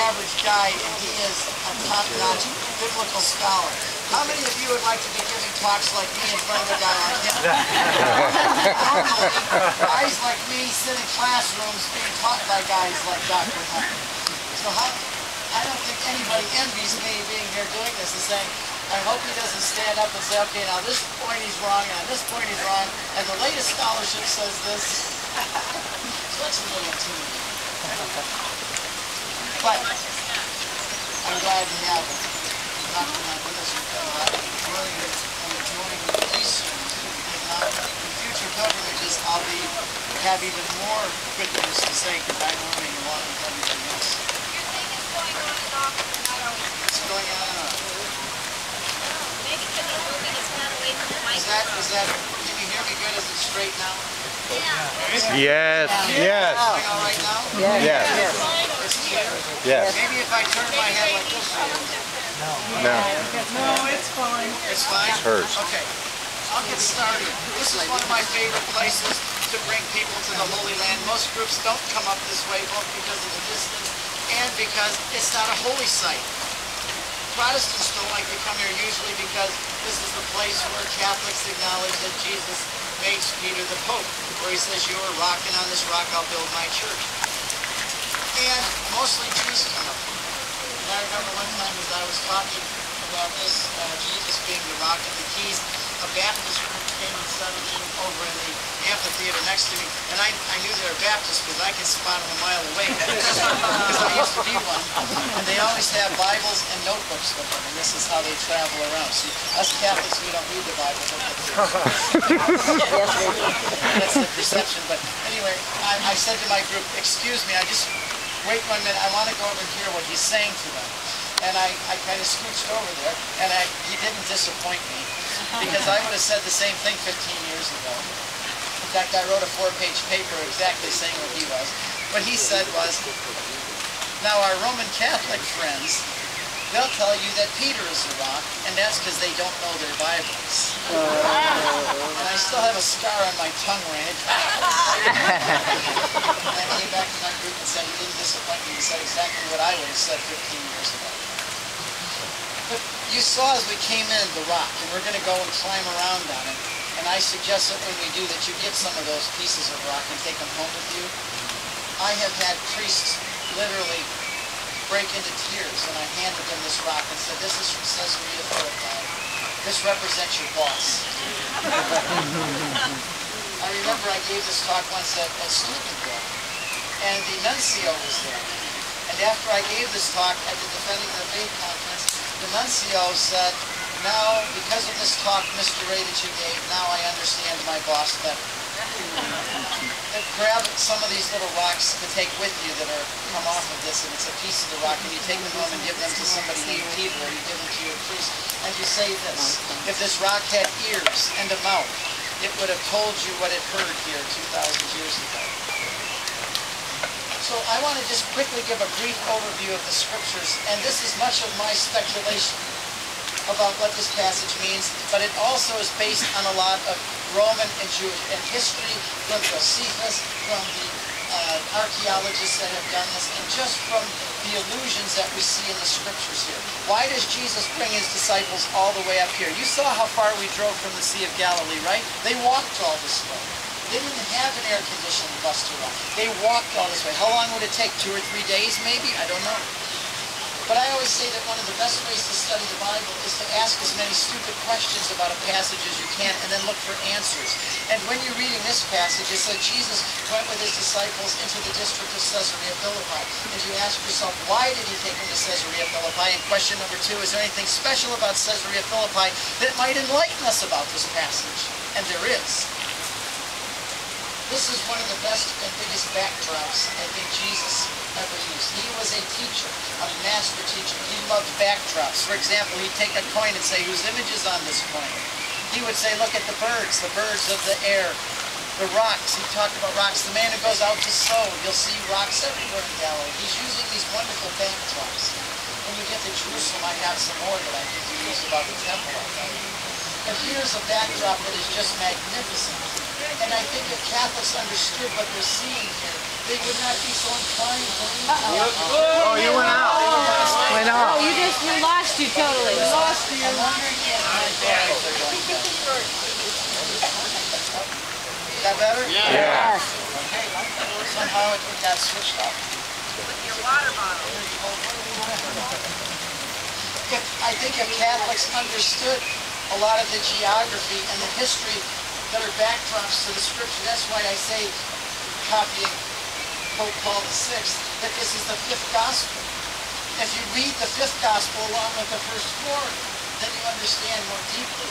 average guy, and he is a top-notch biblical scholar. How many of you would like to be giving talks like me in front of a guy like him? Normally, guys like me sit in classrooms being taught by guys like Dr. Hunt. So I don't think anybody envies me being here doing this and saying, I hope he doesn't stand up and say, okay, now this point he's wrong, and on this point he's wrong, and the latest scholarship says this. So that's a little intimidating. But I'm glad to have Dr. Hunt with us. I'm enjoying these sermons. And now in future pilgrimages, I'll have even more good news to say because I'm learning a lot of everything else. Your thing is going on and off, not always. It's going on and on. Maybe because you're moving, it's not away from the mic. Can you hear me good? Is it straight now? Yes. Yes. Going all right now? Yes. It's clear? Yes. Maybe if I turn my head like this. No. No, it's fine. It's fine? It's hers. Okay. I'll get started. This is one of my favorite places to bring people to the Holy Land. Most groups don't come up this way, both because of the distance and because it's not a holy site. Protestants don't like to come here usually because this is the place where Catholics acknowledge that Jesus made Peter the Pope, where he says, you are rock, and on this rock I'll build my church. And mostly Jews come up here. And I remember one time as I was talking about this, Jesus being the rock and the keys, a Baptist group came and settled in over in the amphitheater next to me. And I knew they were Baptists because I can spot them a mile away. Because I used to be one. And they always have Bibles and notebooks with them. And this is how they travel around. See, us Catholics, we don't read the Bible. That's the perception. But anyway, I said to my group, excuse me, wait 1 minute. I want to go over and hear what he's saying to them. And I kind of scooched over there. And he didn't disappoint me. Because I would have said the same thing 15 years ago. In fact, I wrote a 4-page paper exactly saying what he was. What he said was, now our Roman Catholic friends, they'll tell you that Peter is a rock, and that's because they don't know their Bibles. And I still have a scar on my tongue range. And I came back to my group and said, he didn't disappoint me. He said exactly what I would have said 15 years ago. But you saw as we came in the rock, and we're going to go and climb around on it. And I suggest that when we do that you get some of those pieces of rock and take them home with you. I have had priests literally break into tears when I handed them this rock and said, this is from Caesarea Philippi. This represents your boss. I remember I gave this talk once at Steubenville, and the nuncio was there. And after I gave this talk at the Defending the Faith conference, the nuncio said, now, because of this talk, Mr. Ray, that you gave, now I understand my boss better. Grab some of these little rocks to take with you that are come off of this, and it's a piece of the rock, and you take them home and give them to somebody named Peter, or you give them to your priest, and you say this, if this rock had ears and a mouth, it would have told you what it heard here 2,000 years ago. So I want to just quickly give a brief overview of the scriptures, and this is much of my speculation about what this passage means, but it also is based on a lot of Roman and Jewish and history from Josephus, from the archaeologists that have done this, and just from the allusions that we see in the scriptures here. Why does Jesus bring his disciples all the way up here? You saw how far we drove from the Sea of Galilee, right? They walked all this way. They didn't have an air-conditioned bus to run. They walked all this way. How long would it take? 2 or 3 days, maybe? I don't know. But I always say that one of the best ways to study the Bible is to ask as many stupid questions about a passage as you can and then look for answers. And when you're reading this passage, it said Jesus went with his disciples into the district of Caesarea Philippi. And you ask yourself, why did he take them to Caesarea Philippi? And question number 2, is there anything special about Caesarea Philippi that might enlighten us about this passage? And there is. This is one of the best and biggest backdrops I think Jesus ever used. He was a teacher, a master teacher. He loved backdrops. For example, he'd take a coin and say, whose image is on this coin? He would say, look at the birds of the air, the rocks. He talked about rocks. The man who goes out to sow, you'll see rocks everywhere in Galilee. He's using these wonderful backdrops. When you get to Jerusalem, I have some more that I think you use about the temple. But here's a backdrop that is just magnificent. And I think if Catholics understood what they're seeing here, they would not be so inclined to leave. Oh, you went out. We lost you totally. We lost you. I'm wondering if my daughters are going to. Is that better? Yeah. Okay. Somehow it got switched off. With your water bottle. I think if Catholics understood a lot of the geography and the history that are backdrops to the scripture, that's why I say, copying Pope Paul VI, that this is the fifth gospel. If you read the fifth gospel along with the first four, then you understand more deeply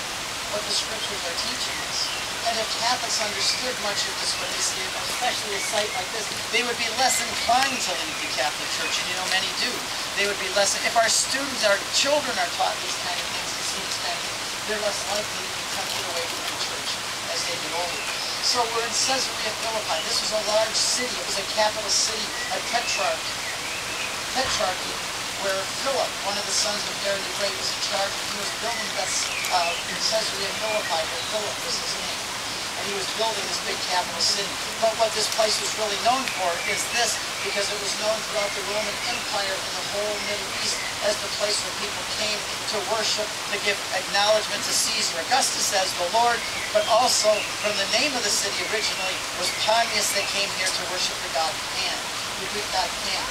what the scriptures are teaching us. And if Catholics understood much of this, what they see, especially a site like this, they would be less inclined to leave the Catholic Church, and you know many do. They would be less, if our students, our children are taught these kind of things and see these kind of things, they're less likely to be tempted away from the church as they get older. So we're in Caesarea Philippi. This was a large city. It was a capital city, a tetrarchy, where Philip, one of the sons of Herod the Great, was in charge. He was building Caesarea Philippi, where Philip was his name. And he was building this big capital city. But what this place was really known for is this, because it was known throughout the Roman Empire and the whole Middle East as the place where people came to worship, to give acknowledgement to Caesar. Augustus as the Lord, but also from the name of the city originally was Pontius, that came here to worship the god Pan, the Greek god Pan.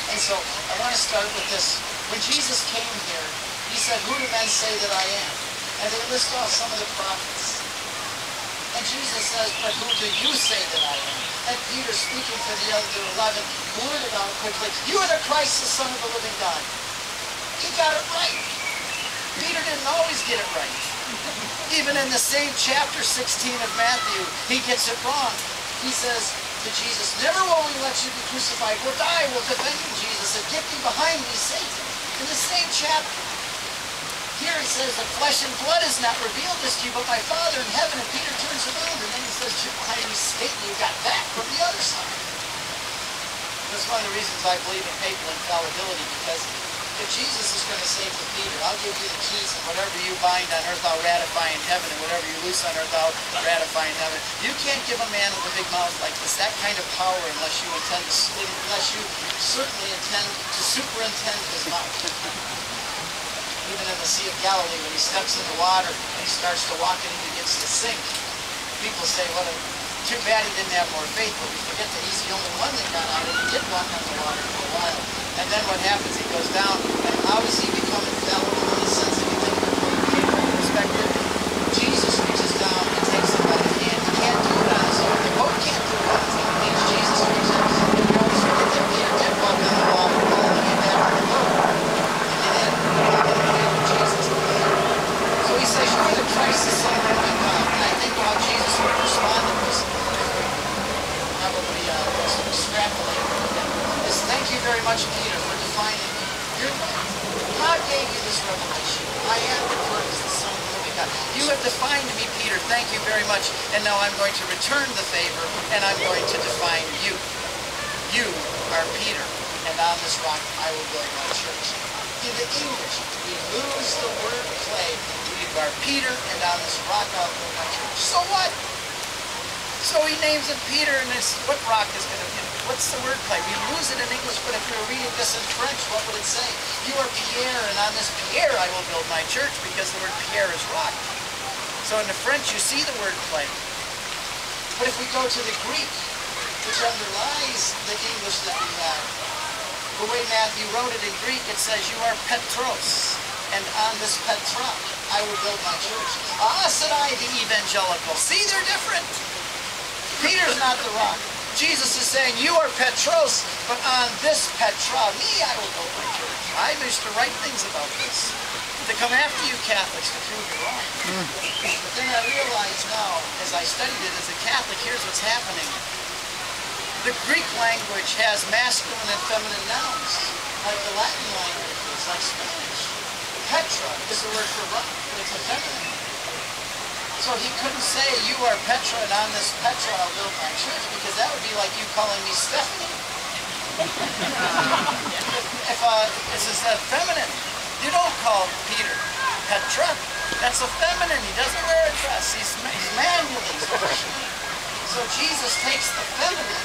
And so I want to start with this. When Jesus came here, he said, "Who do men say that I am?" And they list off some of the prophets. And Jesus says, "But who do you say that I am?" And Peter, speaking to the other 11, blurted out quickly, "You are the Christ, the Son of the living God." He got it right. Peter didn't always get it right. Even in the same chapter 16 of Matthew, he gets it wrong. He says to Jesus, "Never will we let you be crucified. We'll die. We'll defend you." Jesus said, "Get thee behind me, Satan." In the same chapter. Here he says that flesh and blood has not revealed this to you, but my Father in heaven. And Peter turns around and then he says, "Get behind me, Satan." You got that from the other side. That's one of the reasons I believe in papal infallibility, because if Jesus is going to say to Peter, "I'll give you the keys, and whatever you bind on earth I'll ratify in heaven, and whatever you loose on earth I'll ratify in heaven," you can't give a man with a big mouth like this that kind of power unless you certainly intend to superintend his mouth. Even in the Sea of Galilee, when he steps in the water and he starts to walk and he begins to sink, people say, too bad he didn't have more faith, but we forget that he's the only one that got out, and he did walk on the water for a while. And then what happens? He goes down, and how does he become infallible in the sense that you think from a papal perspective? Jesus reaches down and takes him by the hand. He can't do it on his own. The Pope can't do it on his own. It means Jesus reaches in. And we always forget that Peter did walk on the water all the way back to the boat. And then walk in the name of Jesus. So he says, "You are the Christ, the Son of the living God." And I think how Jesus would respond to this, probably extrapolate is, "Thank you very much, Peter, for defining me. You're right. God gave you this revelation. I am the Christ, the Son of the living God. You have defined me, Peter. Thank you very much. And now I'm going to return the favor, and I'm going to define you. You are Peter, and on this rock I will build my church." In the English, we lose the word clay. You are Peter, and on this rock I'll build my church. So what? So he names it Peter, and what rock is going to be? What's the word play? We lose it in English, but if we were reading this in French, what would it say? "You are Pierre, and on this Pierre I will build my church," because the word Pierre is rock. So in the French, you see the word play. But if we go to the Greek, which underlies the English that we have, the way Matthew wrote it in Greek, it says, "You are Petros, and on this Petra I will build my church." "Ah," said I, the evangelical. See, they're different. Peter's not the rock. Jesus is saying, "You are Petros, but on this Petra, me, I will build my church." I used to write things about this, to come after you Catholics to prove you wrong. But then I realize now, as I studied it as a Catholic, here's what's happening. The Greek language has masculine and feminine nouns, like the Latin language is, like Spanish. Petra is the word for rock, but it's a feminine. So he couldn't say, "You are Petra, and on this Petra I'll build my church," because that would be like you calling me Stephanie. If this is a feminine, you don't call Peter Petra. That's a feminine. He doesn't wear a dress. He's manually. So Jesus takes the feminine